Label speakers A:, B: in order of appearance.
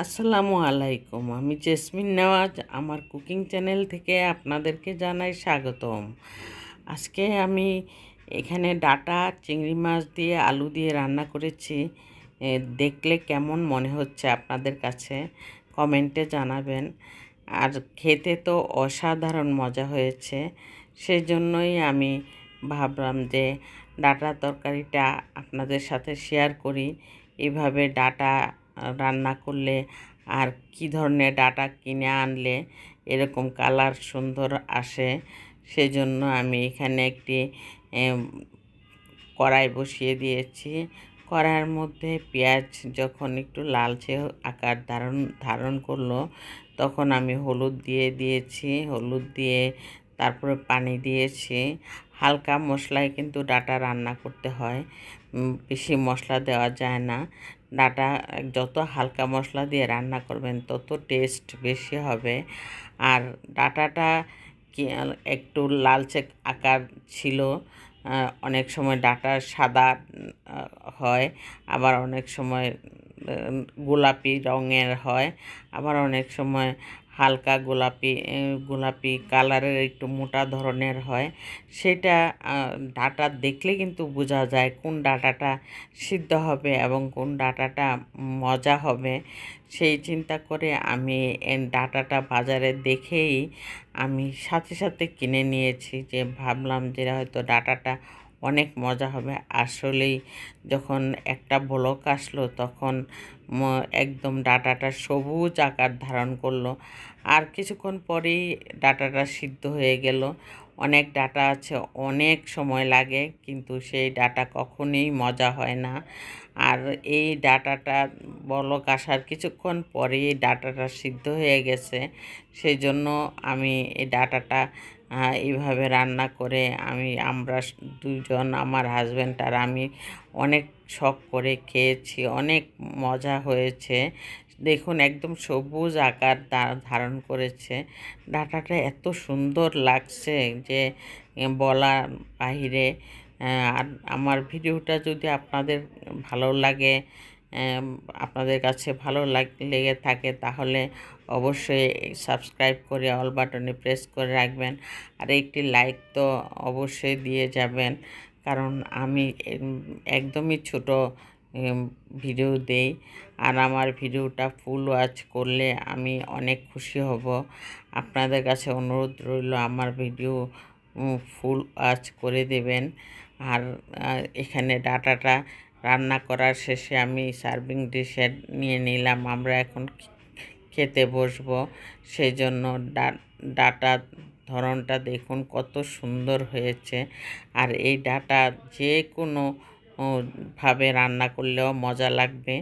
A: আসসালামু আলাইকুম। আমি জেসমিন নেওয়াজ আমার কুকিং চ্যানেল থেকে আপনাদেরকে জানাই স্বাগতম। আজকে আমি এখানে ডাঁটা চিংড়ি মাছ দিয়ে আলু দিয়ে রান্না করেছি। দেখলে কেমন মনে হচ্ছে আপনাদের কাছে কমেন্টে জানাবেন। আর খেতে তো অসাধারণ মজা হয়েছে, সেজন্যই আমি ভাবলাম যে ডাঁটা তরকারিটা আপনাদের সাথে শেয়ার করি। এভাবে ডাঁটা রান্না করলে আর কি ধরনের ডাঁটা কিনে আনলে এরকম কালার সুন্দর আসে, সেজন্য আমি এখানে একটি কড়াই বসিয়ে দিয়েছি। কড়াইয়ের মধ্যে পেঁয়াজ যখন একটু লালচে আকার ধারণ করলো, তখন আমি হলুদ দিয়ে দিয়েছি। হলুদ দিয়ে তারপরে পানি দিয়েছি। হালকা মশলায় কিন্তু ডাঁটা রান্না করতে হয়, বেশি মশলা দেওয়া যায় না। ডাঁটা যত হালকা মশলা দিয়ে রান্না করবেন তত টেস্ট বেশি হবে। আর ডাঁটাটা কি একটু লালচে আকার ছিল। অনেক সময় ডাঁটা সাদা হয়, আবার অনেক সময় গোলাপি রঙের হয়, আবার অনেক সময় হালকা গোলাপি কালারের একটু মোটা ধরনের হয়। সেটা ডাঁটা দেখলে কিন্তু বোঝা যায় কোন ডাঁটাটা সিদ্ধ হবে এবং কোন ডাঁটাটা মজা হবে। সেই চিন্তা করে আমি ডাঁটাটা বাজারে দেখেই আমি সাথে সাথে কিনে নিয়েছি, যে ভাবলাম যে হয়তো ডাঁটাটা অনেক মজা হবে। আসলেই যখন একটা বলক আসলো তখন একদম ডাঁটাটা সবুজ আকার ধারণ করলো। আর কিছুক্ষণ পরেই ডাঁটাটা সিদ্ধ হয়ে গেল। অনেক ডাঁটা আছে অনেক সময় লাগে, কিন্তু সেই ডাঁটা কখনোই মজা হয় না। আর এই ডাঁটাটা বলক আসার কিছুক্ষণ পরেই ডাঁটাটা সিদ্ধ হয়ে গেছে। সেই জন্য আমি এই ডাঁটাটা এইভাবে রান্না করে আমরা দুজন, আমার হাজব্যান্ড আর আমি অনেক শখ করে খেয়েছি। অনেক মজা হয়েছে। দেখুন একদম সবুজ আকার ধারণ করেছে। ডাঁটাটা এত সুন্দর লাগছে যে বলার বাহিরে। আর আমার ভিডিওটা যদি আপনাদের ভালো লাগে, আপনাদের কাছে ভালো লেগে থাকে, তাহলে অবশ্যই সাবস্ক্রাইব করে অল বাটনে প্রেস করে রাখবেন। আর একটি লাইক তো অবশ্যই দিয়ে যাবেন, কারণ আমি একদমই ছোট ভিডিও দেই। আর আমার ভিডিওটা ফুল ওয়াচ করলে আমি অনেক খুশি হব। আপনাদের কাছে অনুরোধ রইল আমার ভিডিও ফুল ওয়াচ করে দেবেন। আর এখানে ডাঁটাটা রান্না করার শেষে আমি সার্ভিং ডিশে নিয়ে নিলাম। আমরা এখন খেতে বসবো। সেই জন্য ডাঁটার ধরনটা দেখুন কত সুন্দর হয়েছে। আর এই ডাঁটা যে কোনো ভাবে রান্না করলেও মজা লাগবে।